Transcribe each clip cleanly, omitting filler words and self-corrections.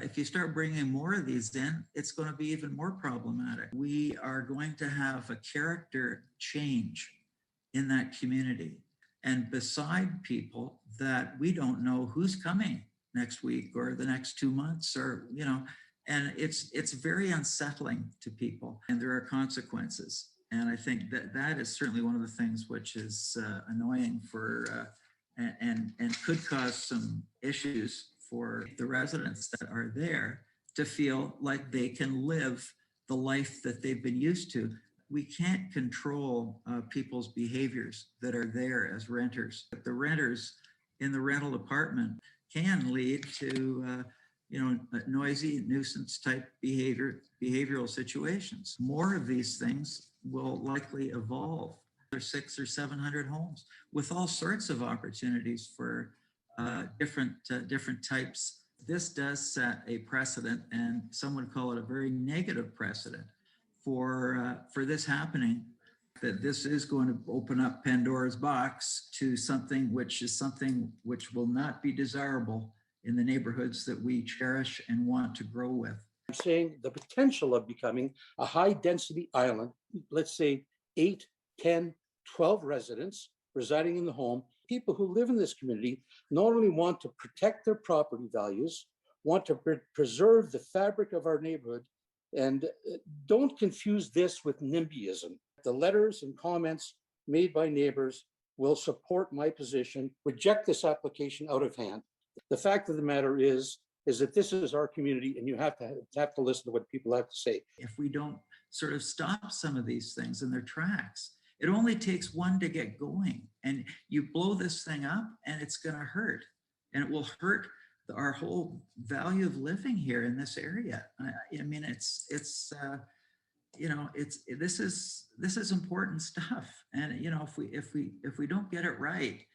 If you start bringing more of these in, it's going to be even more problematic. We are going to have a character change in that community. And beside people that we don't know who's coming next week or the next 2 months, or, you know, and it's very unsettling to people, and there are consequences. And I think that is certainly one of the things which is annoying for and could cause some issues for the residents that are there to feel like they can live the life that they've been used to. We can't control people's behaviors that are there as renters. But the renters in the rental apartment can lead to noisy nuisance type behavioral situations. More of these things will likely evolve. There's 600 or 700 homes with all sorts of opportunities for different types. This does set a precedent, and some would call it a very negative precedent for this happening. That this is going to open up Pandora's box to something which will not be desirable in the neighborhoods that we cherish and want to grow with. I'm saying the potential of becoming a high density island, let's say 8, 10, 12 residents residing in the home. People who live in this community not only want to protect their property values, want to preserve the fabric of our neighborhood, and don't confuse this with NIMBYism. The letters and comments made by neighbors will support my position, reject this application out of hand. The fact of the matter is that this is our community, and you have to listen to what people have to say. If we don't sort of stop some of these things in their tracks, it only takes one to get going, and you blow this thing up and it's going to hurt, and it will hurt our whole value of living here in this area. I mean, this is important stuff. And, you know, if we don't get it right,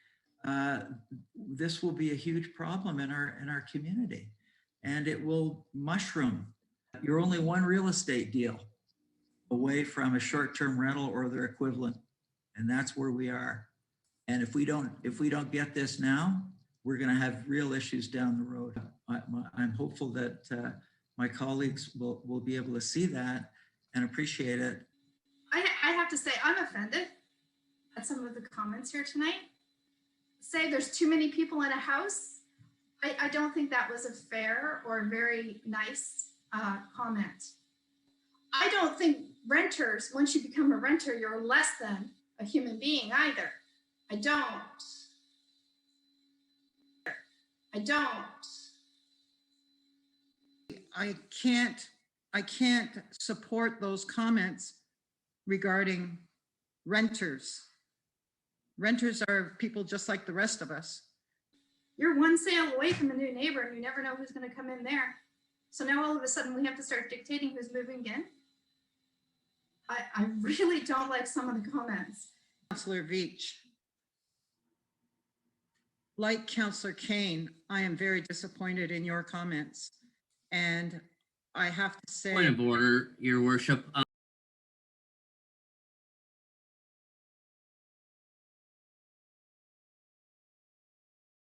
this will be a huge problem in our community, and it will mushroom. You're only one real estate deal away from a short-term rental or their equivalent, and that's where we are. And if we don't get this now, we're going to have real issues down the road. I'm hopeful that my colleagues will be able to see that and appreciate it. I have to say, I'm offended at some of the comments here tonight. Say there's too many people in a house. I don't think that was a fair or very nice comment. I don't think renters, once you become a renter, you're less than a human being either. I don't. I can't support those comments regarding renters. Renters are people just like the rest of us. You're one sale away from a new neighbor, and you never know who's going to come in there. So now all of a sudden we have to start dictating who's moving in. I really don't like some of the comments. Councillor Veach. Like Councillor Kane, I am very disappointed in your comments. And I have to say— Point of order, Your Worship.